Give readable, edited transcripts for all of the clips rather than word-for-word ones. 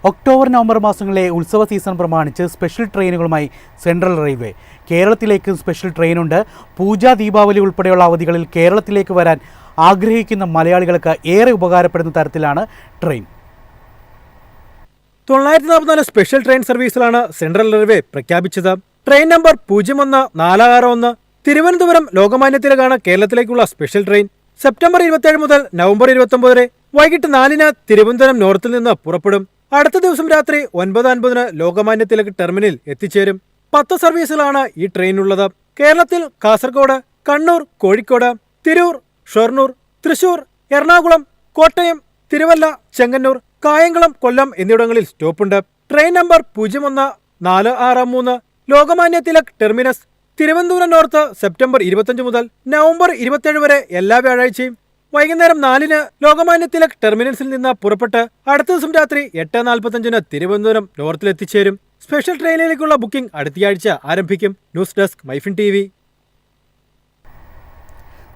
October November മാസങ്ങളിലെ ഉത്സവ season പ്രമാണിച്ച് സ്പെഷ്യൽ ട്രെയിനുകളുമായി സെൻട്രൽ റെയിൽവേ. കേരളത്തിലേക്ക് സ്പെഷ്യൽ ട്രെയിനുണ്ട്. പൂജ, ദീപാവലി ഉൾപ്പെടെയുള്ള അവധികളിൽ കേരളത്തിലേക്ക് വരാൻ ആഗ്രഹിക്കുന്ന മലയാളികൾക്ക് ഏറെ ഉപകാരപ്പെടുന്ന തരത്തിലാണ് ട്രെയിൻ. 944 സ്പെഷ്യൽ ട്രെയിൻ സർവീസിലാണ് സെൻട്രൽ റെയിൽവേ പ്രഖ്യാപിച്ചത്. ട്രെയിൻ നമ്പർ 0161 തിരുവനന്തപുരം ലോകമാന്യ തിലകാണ് കേരളത്തിലേക്കുള്ള സ്പെഷ്യൽ ട്രെയിൻ. സെപ്റ്റംബർ 27 മുതൽ നവംബർ 29 വരെ വൈകിട്ട് 4-ന് തിരുവനന്തപുരം നോർത്തിൽ നിന്ന് പുറപ്പെടും. അടുത്ത ദിവസം രാത്രി 9:50 ലോകമാന്യ തിലക് ടെർമിനലിൽ എത്തിച്ചേരും. 10 സർവീസുകളാണ് ഈ ട്രെയിനുള്ളത്. കേരളത്തിൽ കാസർഗോഡ്, കണ്ണൂർ, കോഴിക്കോട്, തിരൂർ, ഷൊർണൂർ, തൃശൂർ, എറണാകുളം, കോട്ടയം, തിരുവല്ല, ചെങ്ങന്നൂർ, കായംകുളം, കൊല്ലം എന്നിവിടങ്ങളിൽ സ്റ്റോപ്പുണ്ട്. Train number 0163 Lokmanya Tilak terminus, Thiruvananthapuram north September 25 മുതൽ നവംബർ 27 വരെ എല്ലാ വ്യാഴാഴ്ചയും വൈകുന്നേരം 4-ന് ലോകമാന്യ തിലക് ടെർമിനൽസിൽ നിന്ന് പുറപ്പെട്ട് അടുത്ത ദിവസം രാത്രി 8:45 തിരുവനന്തപുരം നോർത്തിലെത്തിച്ചേരും. സ്പെഷ്യൽ ട്രെയിനിലേക്കുള്ള ബുക്കിംഗ് അടുത്തയാഴ്ച ആരംഭിക്കും. News desk MyFin TV.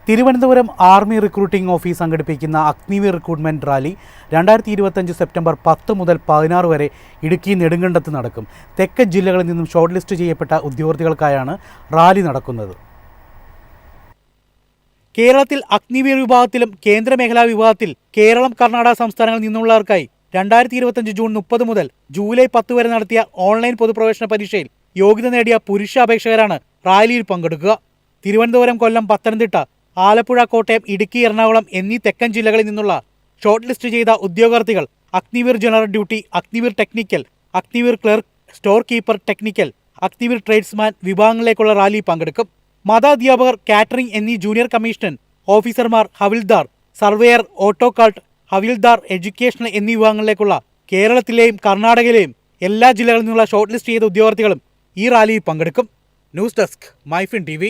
Thiruvananthapuram army recruiting office സംഘടിപ്പിക്കുന്ന അഗ്നിവീർ റിക്രൂട്ട്മെന്റ് റാലി 2025 സെപ്റ്റംബർ 10 മുതൽ 16 വരെ ഇടുക്കി നെടുങ്കണ്ടത്ത് നടക്കും. തെക്കൻ ജില്ലകളിൽ നിന്നും ഷോർട്ട് ലിസ്റ്റ് ചെയ്യപ്പെട്ട ഉദ്യോഗാർത്ഥികൾക്കായാണ് റാലി നടക്കുന്നത്. കേരളത്തിൽ അഗ്നിവീർ വിഭാഗത്തിലും കേന്ദ്രമേഖലാ വിഭാഗത്തിൽ കേരളം, കർണാടക സംസ്ഥാനങ്ങളിൽ നിന്നുള്ളവർക്കായി 2025 ജൂൺ 30 മുതൽ ജൂലൈ 10 വരെ നടത്തിയ ഓൺലൈൻ പൊതുപ്രവേശന പരീക്ഷയിൽ യോഗ്യത നേടിയ പുരുഷ അപേക്ഷകരാണ് റാലിയിൽ പങ്കെടുക്കുക. തിരുവനന്തപുരം, കൊല്ലം, പത്തനംതിട്ട, ആലപ്പുഴ, കോട്ടയം, ഇടുക്കി, എറണാകുളം എന്നീ തെക്കൻ ജില്ലകളിൽ നിന്നുള്ള ഷോർട്ട് ലിസ്റ്റ് ചെയ്ത ഉദ്യോഗാർത്ഥികൾ Agniveer general duty, Agniveer technical, Agniveer clerk, storekeeper technical, Agniveer tradesman വിഭാഗങ്ങളിലേക്കുള്ള റാലി പങ്കെടുക്കും. മതാധ്യാപകർ, കാറ്ററിംഗ് എന്നീ ജൂനിയർ കമ്മീഷണർ ഓഫീസർമാർ, ഹവിൽദാർ, സർവേയർ, ഓട്ടോകാൾട്ട്, ഹവിൽദാർ, എഡ്യൂക്കേഷണൽ എന്നീ വിഭാഗങ്ങളിലേക്കുള്ള കേരളത്തിലെയും കർണാടകയിലെയും എല്ലാ ജില്ലകളിൽ നിന്നുള്ള ഷോർട്ട് ലിസ്റ്റ് ചെയ്ത ഉദ്യോഗാർത്ഥികളും ഈ റാലിയിൽ പങ്കെടുക്കും. News desk MyFin TV.